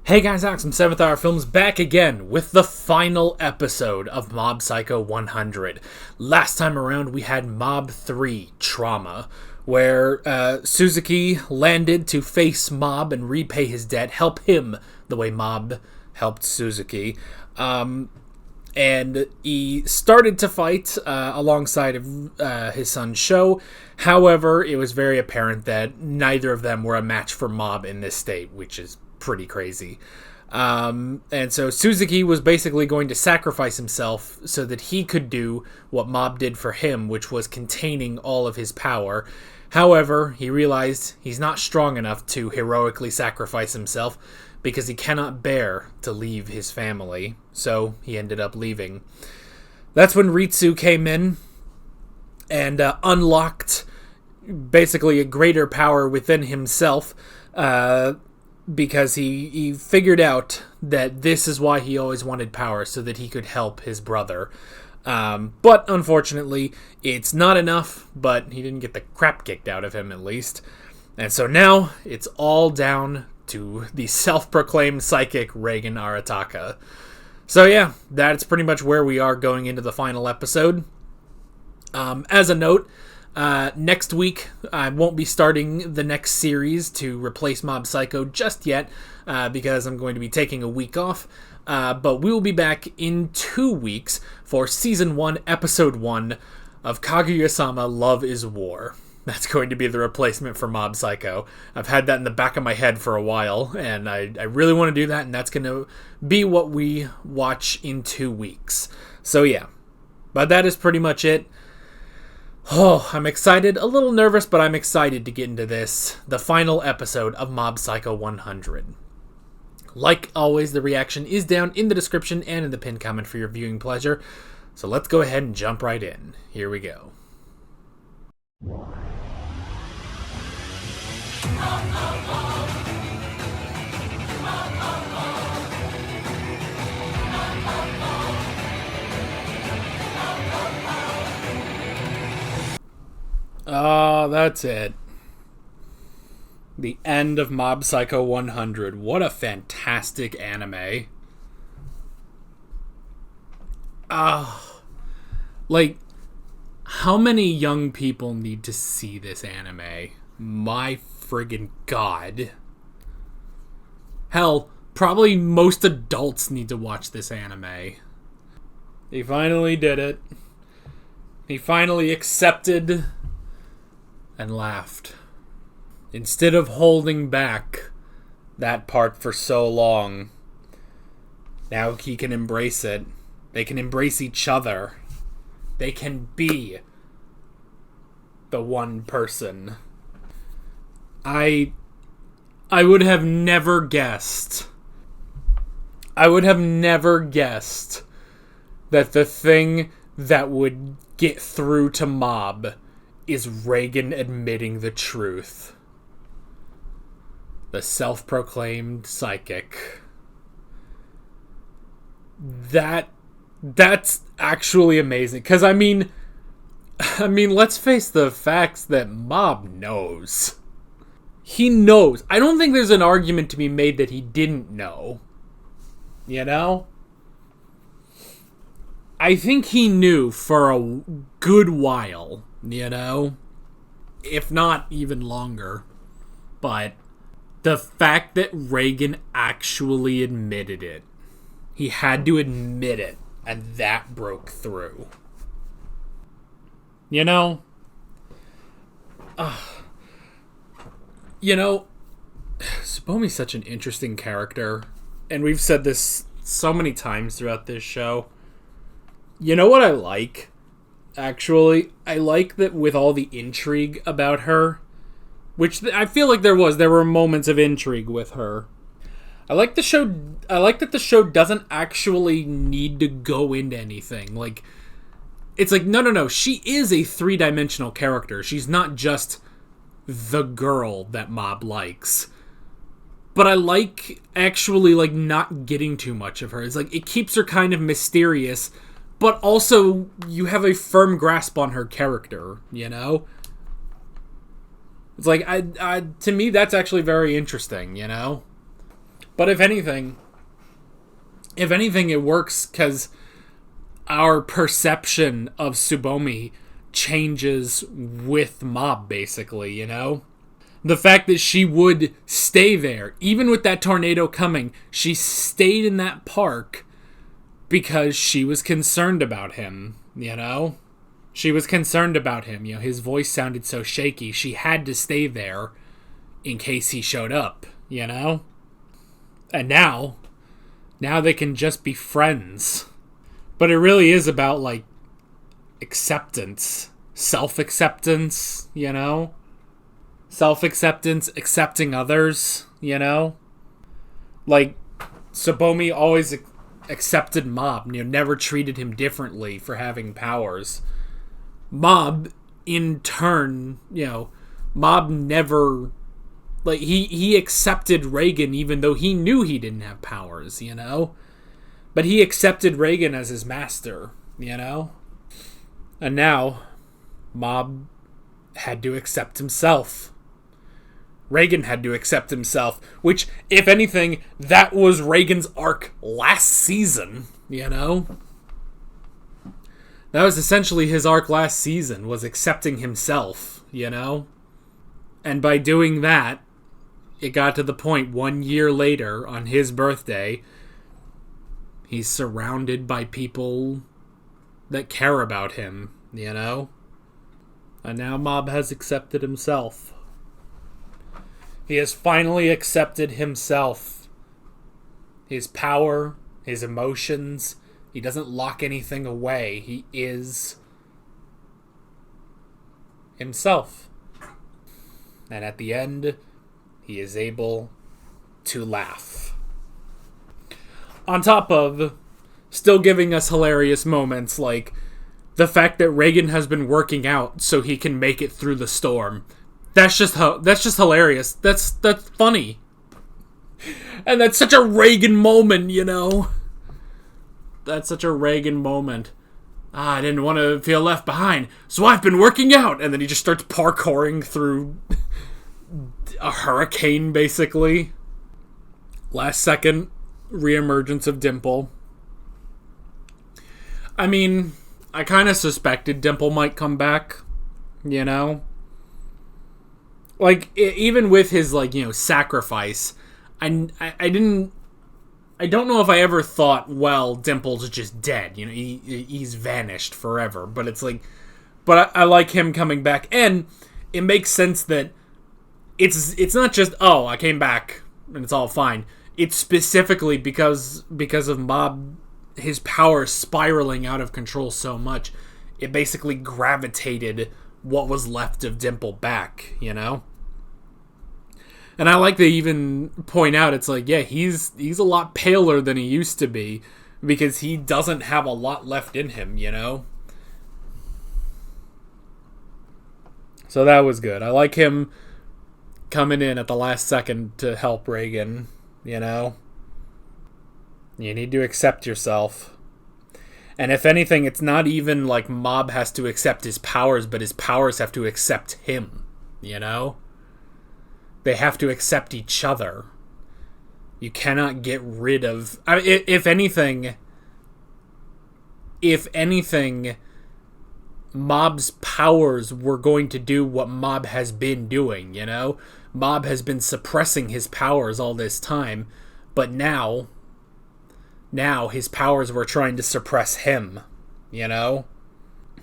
Hey guys, Alex from 7th Hour Films back again with the final episode of Mob Psycho 100. Last time around we had Mob 3 Trauma, where Suzuki landed to face Mob and repay his debt, help him the way Mob helped Suzuki. And he started to fight alongside of his son Sho. However, it was very apparent that neither of them were a match for Mob in this state, which is pretty crazy. And so Suzuki was basically going to sacrifice himself so that he could do what Mob did for him, which was containing all of his power. However, he realized he's not strong enough to heroically sacrifice himself because he cannot bear to leave his family. So he ended up leaving. That's when Ritsu came in and unlocked basically a greater power within himself, because he figured out that this is why he always wanted power, so that he could help his brother. But unfortunately, it's not enough, but he didn't get the crap kicked out of him at least. And so now, it's all down to the self-proclaimed psychic Reigen Arataka. So yeah, that's pretty much where we are going into the final episode. As a note, next week, I won't be starting the next series to replace Mob Psycho just yet, because I'm going to be taking a week off. But we will be back in 2 weeks for Season 1, Episode 1 of Kaguya-sama Love is War. That's going to be the replacement for Mob Psycho. I've had that in the back of my head for a while, and I really want to do that, and that's going to be what we watch in 2 weeks. So yeah, but that is pretty much it. Oh, I'm excited, a little nervous, but I'm excited to get into this, the final episode of Mob Psycho 100. Like always, the reaction is down in the description and in the pinned comment for your viewing pleasure. So let's go ahead and jump right in. Here we go. Oh, that's it. The end of Mob Psycho 100. What a fantastic anime. Like, how many young people need to see this anime? My friggin' god. Hell, probably most adults need to watch this anime. He finally did it. He finally accepted and laughed. Instead of holding back that part for so long, now he can embrace it. They can embrace each other. They can be the one person. I would have never guessed. I would have never guessed that the thing that would get through to Mob is Reigen admitting the truth. The self-proclaimed psychic. That's actually amazing. Because, I mean, let's face the facts that Mob knows. He knows. I don't think there's an argument to be made that he didn't know. You know? I think he knew for a good while, you know? If not even longer. But the fact that Reigen actually admitted it. He had to admit it, and that broke through. You know? Tsubomi's such an interesting character. And we've said this so many times throughout this show. You know what I like? Actually, I like that with all the intrigue about her, which I feel like there were moments of intrigue with her. I like that the show doesn't actually need to go into anything. Like, it's like, no, she is a three-dimensional character. She's not just the girl that Mob likes. But I like actually, like, not getting too much of her. It's like, it keeps her kind of mysterious, but also you have a firm grasp on her character, you know? It's like, to me, that's actually very interesting, you know? But if anything, it works because our perception of Tsubomi changes with Mob, basically, you know? The fact that she would stay there, even with that tornado coming, she stayed in that park because she was concerned about him, you know? She was concerned about him, you know, his voice sounded so shaky, she had to stay there in case he showed up, you know? And now they can just be friends. But it really is about, like, acceptance. Self-acceptance, you know? Self-acceptance, accepting others, you know? Like, Tsubomi always accepted Mob, you know, never treated him differently for having powers. Mob, in turn, you know, Mob never... Like, he accepted Reigen even though he knew he didn't have powers, you know? But he accepted Reigen as his master, you know? And now, Mob had to accept himself. Reigen had to accept himself, which, if anything, that was Reigen's arc last season, you know? That was essentially his arc last season, was accepting himself, you know? And by doing that, it got to the point 1 year later, on his birthday, he's surrounded by people that care about him, you know? And now Mob has accepted himself. He has finally accepted himself. His power, his emotions. He doesn't lock anything away. He is himself. And at the end, he is able to laugh. On top of still giving us hilarious moments like the fact that Reigen has been working out so he can make it through the storm. That's just hilarious. That's funny. And that's such a Reigen moment, you know? That's such a Reigen moment. I didn't want to feel left behind, so I've been working out. And then he just starts parkouring through a hurricane, basically. Last second reemergence of Dimple. I mean, I kind of suspected Dimple might come back, you know? Like, even with his, like, you know, sacrifice, I don't know if I ever thought, well, Dimple's just dead, you know, he's vanished forever, but it's like, but I like him coming back, and it makes sense that it's not just, oh, I came back, and it's all fine. It's specifically because of Mob, his power spiraling out of control so much, it basically gravitated what was left of Dimple back, you know? And I like to even point out, it's like, yeah, he's a lot paler than he used to be, because he doesn't have a lot left in him, you know? So that was good. I like him coming in at the last second to help Reigen, you know? You need to accept yourself. And if anything, it's not even like Mob has to accept his powers, but his powers have to accept him, you know? They have to accept each other. You cannot get rid of... I mean, if anything, Mob's powers were going to do what Mob has been doing, you know? Mob has been suppressing his powers all this time, but now his powers were trying to suppress him, you know?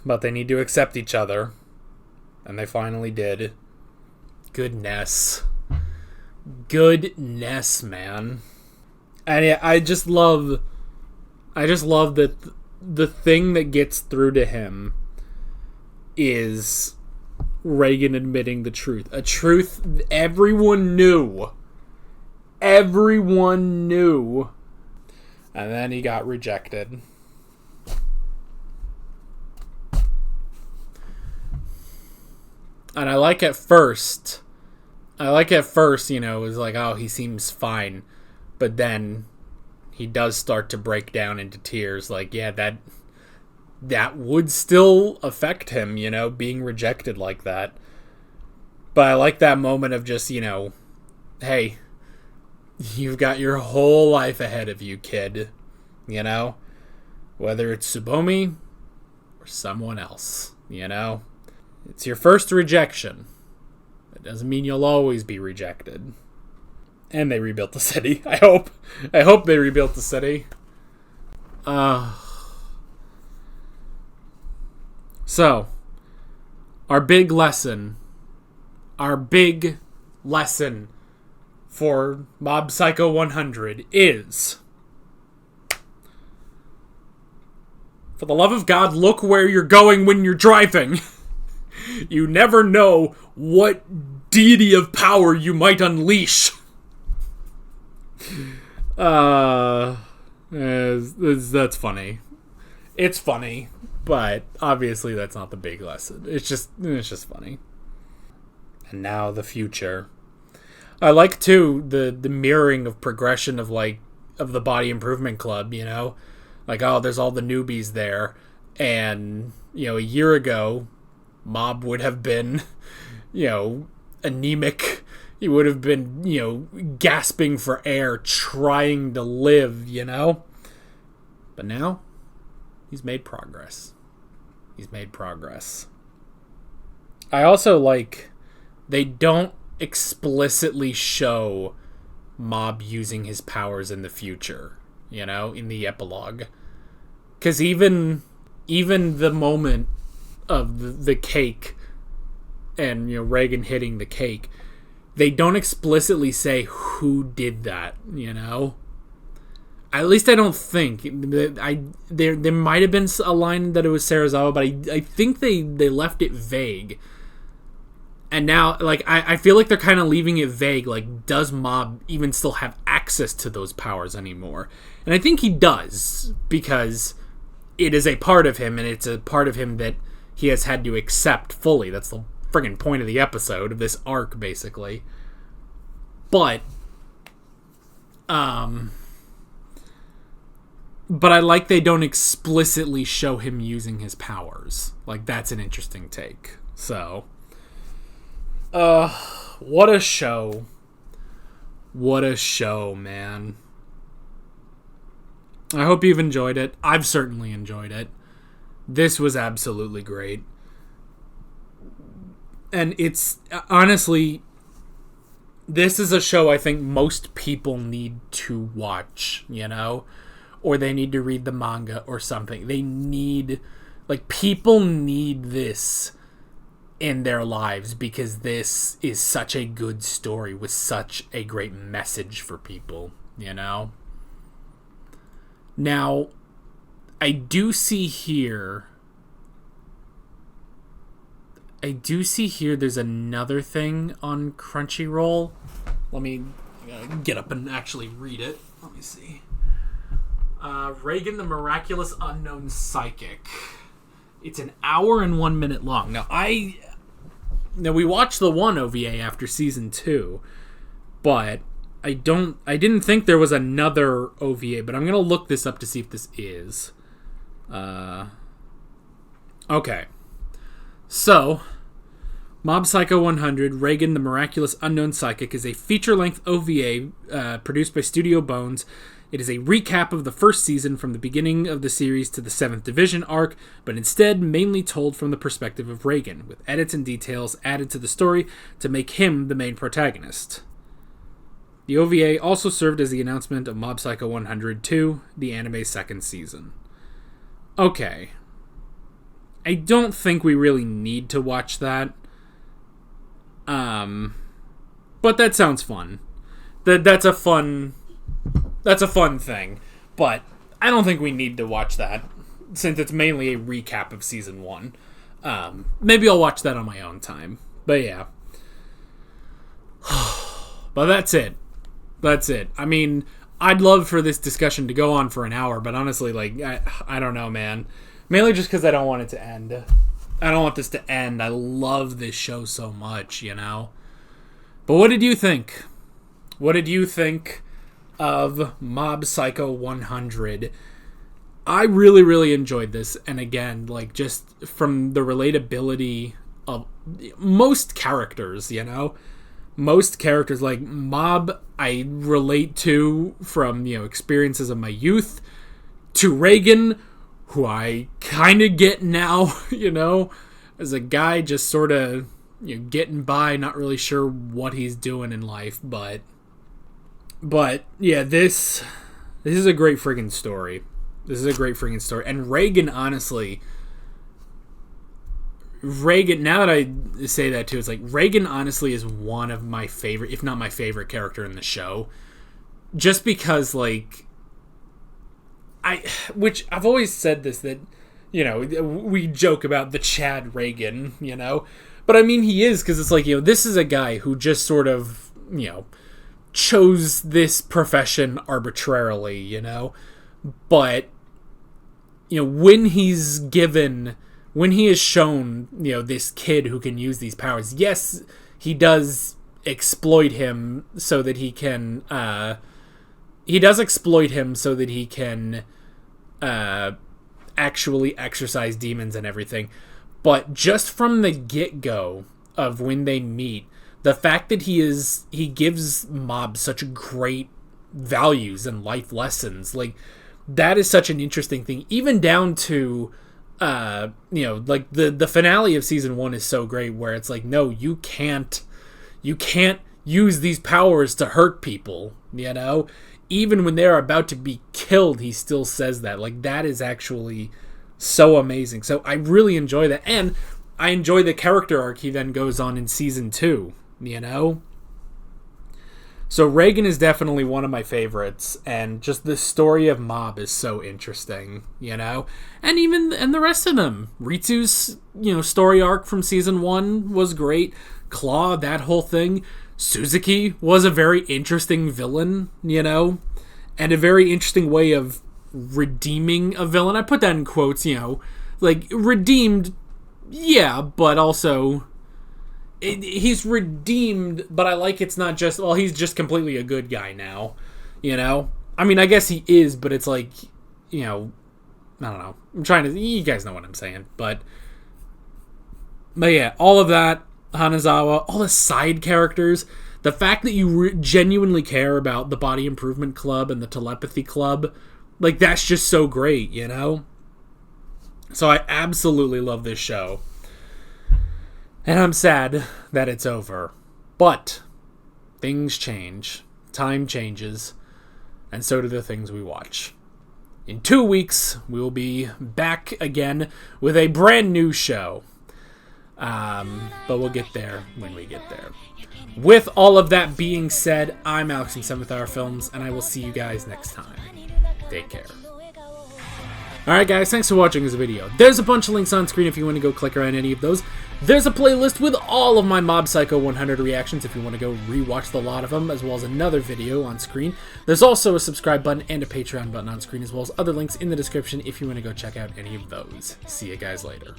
But they need to accept each other. And they finally did. Goodness, man. And yeah, I just love that the thing that gets through to him is Reigen admitting the truth. A truth everyone knew. Everyone knew. And then he got rejected. And I like at first, you know, it was like, oh, he seems fine. But then he does start to break down into tears. Like, yeah, that would still affect him, you know, being rejected like that. But I like that moment of just, you know, hey, You've got your whole life ahead of you, kid. You know? Whether it's Tsubomi or someone else, you know? It's your first rejection. It doesn't mean you'll always be rejected. And they rebuilt the city, I hope. I hope they rebuilt the city. So, our big lesson for Mob Psycho 100 is, for the love of God, look where you're going when you're driving. You never know what deity of power you might unleash. That's funny. It's funny, but obviously that's not the big lesson. It's just funny. And now the future. I like too the mirroring of progression of the Body Improvement Club, you know? Like, oh, there's all the newbies there, and a year ago Mob would have been, anemic. He would have been, gasping for air, trying to live, But now, he's made progress. I also like, they don't explicitly show Mob using his powers in the future, in the epilogue. Because even the moment of the cake and, Reigen hitting the cake, they don't explicitly say who did that, At least I don't think. There might have been a line that it was Serizawa, but I think they left it vague. And now, I feel like they're kind of leaving it vague. Like, does Mob even still have access to those powers anymore? And I think he does, because it is a part of him, and it's a part of him that he has had to accept fully. That's the friggin' point of the episode, of this arc, basically. But I like they don't explicitly show him using his powers. Like, that's an interesting take. So, what a show. What a show, man. I hope you've enjoyed it. I've certainly enjoyed it. This was absolutely great. And it's, honestly, this is a show I think most people need to watch, Or they need to read the manga or something. They need, people need this in their lives, because this is such a good story with such a great message for people, Now, I do see here there's another thing on Crunchyroll. Let me get up and actually read it. Let me see. Reigen the Miraculous Unknown Psychic. It's an hour and 1 minute long. Now we watched the one OVA after season 2, but I didn't think there was another OVA, but I'm gonna look this up to see if this is. Okay. So, Mob Psycho 100, Reigen the Miraculous Unknown Psychic is a feature-length OVA produced by Studio Bones. It is a recap of the first season from the beginning of the series to the 7th Division arc, but instead mainly told from the perspective of Reigen, with edits and details added to the story to make him the main protagonist. The OVA also served as the announcement of Mob Psycho 100 2, the anime's second season. Okay. I don't think we really need to watch that. But that sounds fun. That's a fun thing. But I don't think we need to watch that, since it's mainly a recap of season 1. Maybe I'll watch that on my own time. But yeah. But that's it. I mean, I'd love for this discussion to go on for an hour, but honestly, I don't know, man. Mainly just because I don't want it to end. I don't want this to end. I love this show so much, But what did you think? What did you think of Mob Psycho 100? I really, really enjoyed this. And again, just from the relatability of most characters, most characters, like Mob, I relate to from, experiences of my youth, to Reigen, who I kind of get now, as a guy just sort of, getting by, not really sure what he's doing in life, but yeah, this is a great friggin' story. This is a great friggin' story. And Reigen, honestly, now that I say that too, it's like Reigen honestly is one of my favorite, if not my favorite character in the show. Just because, like, which I've always said this, that, we joke about the Chad Reigen, but I mean, he is, because it's like, this is a guy who just sort of, chose this profession arbitrarily, but, when he is shown, this kid who can use these powers, yes, he does exploit him so that he can, actually exorcise demons and everything. But just from the get-go of when they meet, the fact that he gives Mob such great values and life lessons, like, that is such an interesting thing. Even down to, like, the finale of season 1 is so great, where it's like, no, you can't use these powers to hurt people, Even when they're about to be killed, he still says that. Like, that is actually so amazing. So I really enjoy that. And I enjoy the character arc he then goes on in season 2, So Reigen is definitely one of my favorites. And just the story of Mob is so interesting, And the rest of them. Ritsu's, story arc from season 1 was great. Claw, that whole thing. Suzuki was a very interesting villain, and a very interesting way of redeeming a villain. I put that in quotes, like, redeemed, yeah, but also, he's redeemed, but I like it's not just, well, he's just completely a good guy now, I mean, I guess he is, but it's like, I don't know. I'm trying to, you guys know what I'm saying, but yeah, all of that. Hanazawa, all the side characters, the fact that you genuinely care about the Body Improvement Club and the Telepathy Club, like, that's just so great, So I absolutely love this show. And I'm sad that it's over. But things change. Time changes. And so do the things we watch. In 2 weeks, we will be back again with a brand new show. But we'll get there when we get there. With all of that being said, I'm Alex from 7th Hour Films, and I will see you guys next time. Take care. Alright guys, thanks for watching this video. There's a bunch of links on screen if you want to go click around any of those. There's a playlist with all of my Mob Psycho 100 reactions if you want to go rewatch the lot of them, as well as another video on screen. There's also a subscribe button and a Patreon button on screen, as well as other links in the description if you want to go check out any of those. See you guys later.